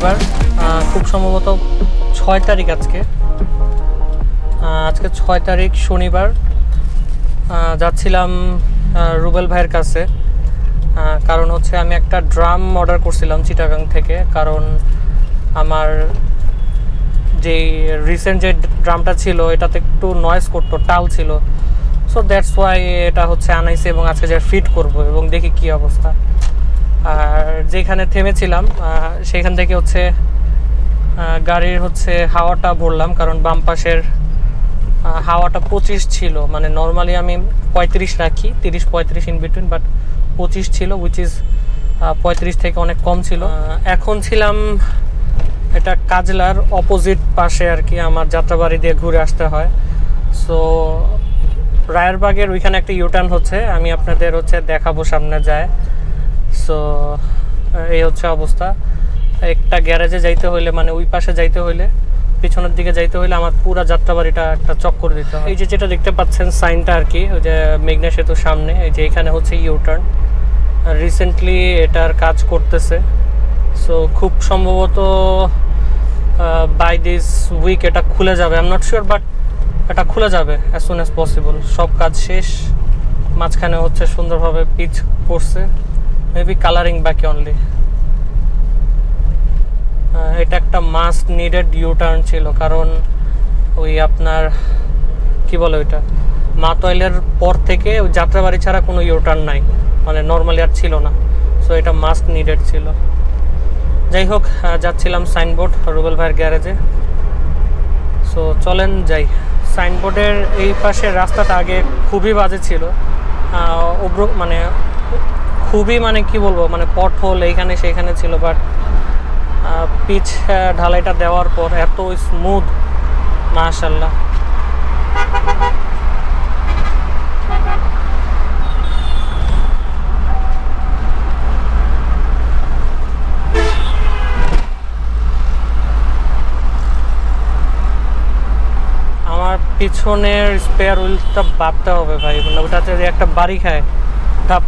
শনিবার, খুব সম্ভবত 6 তারিখ আজকে 6 তারিখ শনিবার। যাচ্ছিলাম রুবেল ভাইয়ের কাছে, কারণ হচ্ছে আমি একটা ড্রাম অর্ডার করছিলাম চিটাগাং থেকে, কারণ আমার যেই রিসেন্ট যে ড্রামটা ছিল এটাতে একটু নয়েজ করতো, টাল ছিল। সো দ্যাটস ওয়াই এটা হচ্ছে আনাইছে এবং আজকে যা ফিট করব এবং দেখি কি অবস্থা। আর যেখানে থেমেছিলাম সেখান থেকে হচ্ছে গাড়ির হচ্ছে হাওয়াটা ভরলাম, কারণ বাম পাশের হাওয়াটা 25 ছিল। মানে নর্মালি আমি 35 রাখি, 30-35 ইন বিটুইন, বাট 25 ছিল, উইচ ইজ 35 থেকে অনেক কম ছিল। এখন ছিলাম এটা কাজলার অপোজিট পাশে আর কি, আমার যাত্রাবাড়ি দিয়ে ঘুরে আসতে হয়। সো রায়েরবাগের ওইখানে একটা ইউটার্ন হচ্ছে, আমি আপনাদের হচ্ছে দেখাবো সামনে যায়। সো এই হচ্ছে অবস্থা। একটা গ্যারেজে যাইতে হইলে, মানে ওই পাশে যাইতে হইলে, পিছনের দিকে যাইতে হইলে আমার পুরা যাত্রাবাড়িটা একটা চক্কর দিতে হয়। এই যে যেটা দেখতে পাচ্ছেন সাইনটা আর কি, ওই যে মেঘনা সেতুর সামনে, এই যে এখানে হচ্ছে ইউটার্ন। রিসেন্টলি এটার কাজ করতেছে। সো খুব সম্ভবত বাই দিস উইক এটা খুলে যাবে। I am not sure, but এটা খুলে যাবে অ্যাজ সুন অ্যাজ পসিবল। সব কাজ শেষ, মাঝখানে হচ্ছে সুন্দরভাবে পিচ করছে, মেবি কালারিং বাকি অনলি। এটা একটা মাস্ট নিডেড ইউটার্ন ছিল, কারণ ওই আপনার কি বলে ওইটা মাতোয়াইলের পর থেকে ওই যাত্রাবাড়ি ছাড়া কোনো ইউটার্ন নাই, মানে নর্মালি আর ছিল না। সো এটা মাস্ট নিডেড ছিল। যাই হোক, যাচ্ছিলাম সাইনবোর্ড রুবেল ভাইয়ের গ্যারেজে। সো চলেন যাই। সাইনবোর্ডের এই পাশের রাস্তাটা আগে খুবই বাজে ছিল, মানে খুবই, মানে কি বলবো, মানে পথহোল এইখানে সেইখানে ছিল। বাট পিচ ঢালাইটা দেওয়ার পর এত স্মুথ, মাশাআল্লাহ। আমার পিছনের স্পেয়ার হুইলটা বাঁধতে হবে ভাই, মানে ওটাতে যে একটা বাড়ি খায় ধাপ।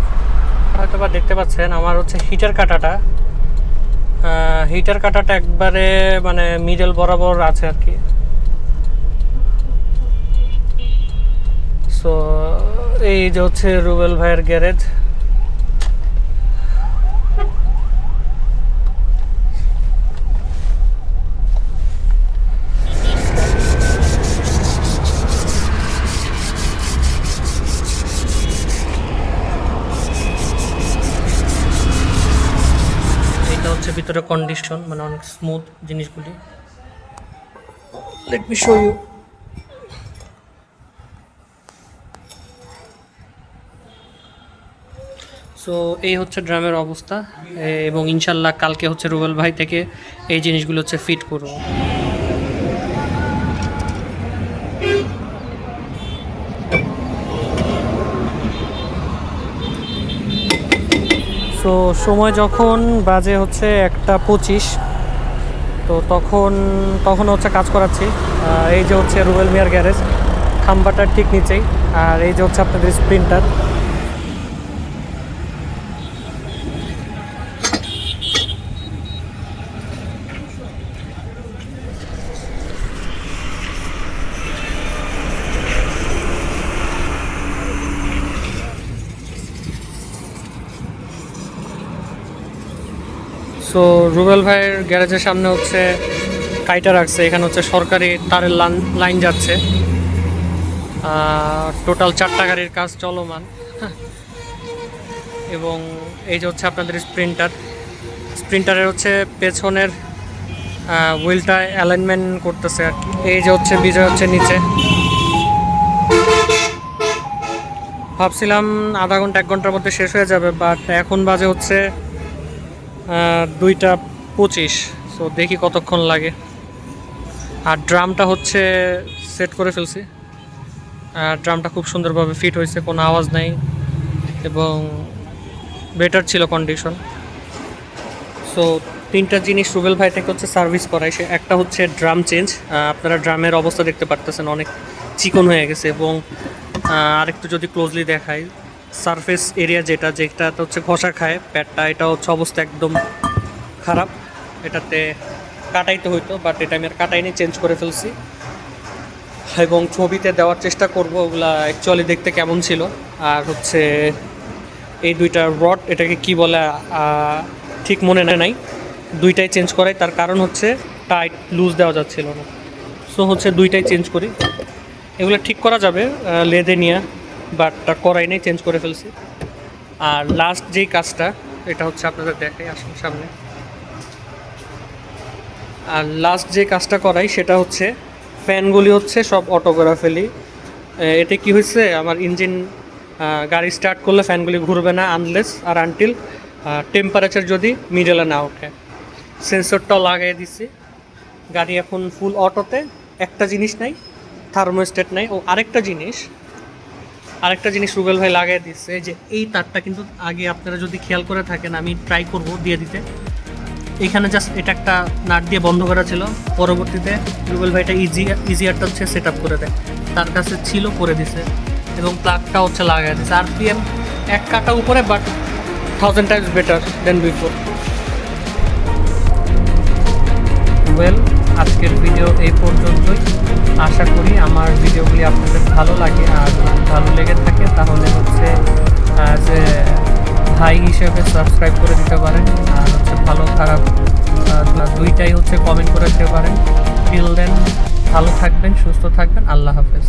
হয়তো বা দেখতে পাচ্ছেন আমার হচ্ছে হিটার কাটাটা একবারে মানে মিডল বরাবর আছে আর কি। সো এই যে হচ্ছে রুবেল ভাইয়ের গ্যারেজ। ভিতরে কন্ডিশন, মানে অনেক স্মুথ জিনিসগুলি। Let me show you. So এই হচ্ছে ড্রামের অবস্থা, এবং ইনশাল্লাহ কালকে হচ্ছে রুবেল ভাই থেকে এই জিনিসগুলো হচ্ছে ফিট করব। তো সময় যখন বাজে হচ্ছে 1:25, তো তখন হচ্ছে কাজ করাচ্ছি। এই যে হচ্ছে রুবেল মিয়ার গ্যারেজ, খাম্বাটার ঠিক নিচেই। আর এই যে হচ্ছে আপনাদের স্প্রিন্টার। সো রুবেল ভাইয়ের গ্যারেজের সামনে হচ্ছে কাইটা রাখছে, এখানে হচ্ছে সরকারি তারের লাইন যাচ্ছে। টোটাল 4টা গাড়ির কাজ চলমান। এবং এই যে হচ্ছে আপনাদের স্প্রিন্টারের হচ্ছে পেছনের হুইলটা অ্যালাইনমেন্ট করতেছে আর কি। এই যে হচ্ছে বিজয় হচ্ছে নিচে। ভাবছিলাম আধা ঘন্টা 1 ঘন্টার মধ্যে শেষ হয়ে যাবে, বাট এখন বাজে হচ্ছে 2:25। সো দেখি কতক্ষণ লাগে। আর ড্রামটা হচ্ছে সেট করে ফেলছি। ড্রামটা খুব সুন্দরভাবে ফিট হয়েছে, কোনো আওয়াজ নাই এবং বেটার ছিল কন্ডিশন। সো 3টা জিনিস রুবেল ভাই থেকে হচ্ছে সার্ভিস করাই। সে একটা হচ্ছে ড্রাম চেঞ্জ। আপনারা ড্রামের অবস্থা দেখতে পারতেছেন, অনেক চিকন হয়ে গেছে। এবং আরেকটু যদি ক্লোজলি দেখাই, সারফেস এরিয়া যেটা হচ্ছে ঘষা খায় প্যাডটা, এটা হচ্ছে অবস্থা একদম খারাপ। এটাতে কাটাইতে হইতো, বাট এটা আমি আর কাটাইনি, চেঞ্জ করে ফেলছি। এবং ছবিতে দেওয়ার চেষ্টা করব ওগুলা অ্যাকচুয়ালি দেখতে কেমন ছিল। আর হচ্ছে এই দুইটা রড, এটাকে কি বলে ঠিক মনে নাই, দুইটাই চেঞ্জ করাই। তার কারণ হচ্ছে টাইট লুজ দেওয়া যাচ্ছিল না, সো হচ্ছে দুইটাই চেঞ্জ করি। এগুলো ঠিক করা যাবে লেদে নিয়ে, বাট করাই নেই, চেঞ্জ করে ফেলছি। আর লাস্ট যেই কাজটা, এটা হচ্ছে আপনাদের দেখাই, আসুন সামনে। আর লাস্ট যে কাজটা করাই সেটা হচ্ছে ফ্যানগুলি হচ্ছে সব অটো করে ফেলি। এতে কি হয়েছে, আমার ইঞ্জিন গাড়ি স্টার্ট করলে ফ্যানগুলি ঘুরবে না আনলেস আর আনটিল টেম্পারেচার যদি মিডলে না ওঠে। সেন্সরটাও লাগিয়ে দিছি, গাড়ি এখন ফুল অটোতে। একটা জিনিস নাই, থার্মোস্টেট নাই। ও আরেকটা জিনিস রুবেল ভাই লাগিয়ে দিচ্ছে, যে এই তারটা কিন্তু আগে আপনারা যদি খেয়াল করে থাকেন, আমি ট্রাই করব দিয়ে দিতে। এখানে জাস্ট এটা একটা নাট দিয়ে বন্ধ করা ছিল, পরবর্তীতে রুবেল ভাই এটা ইজিয়ারটা হচ্ছে সেট আপ করে দেয়, তার কাছে ছিল করে দিছে, এবং প্লাগটা হচ্ছে লাগাই দিছে। আরপিএম এক কাটা উপরে, but 1000 Times better then before. Well, আজকের ভিডিও এই পর্যন্তই। আশা করি আমার ভিডিওগুলি আপনাদের ভালো লাগে, আর ভালো লেগে থাকে তাহলে হচ্ছে যে ভাই হিসেবে সাবস্ক্রাইব করে দিতে পারেন, আর হচ্ছে ভালো খারাপ দুইটাই হচ্ছে কমেন্ট করে দিতে পারেন। টিল দেন, ভালো থাকবেন, সুস্থ থাকবেন, আল্লাহ হাফেজ।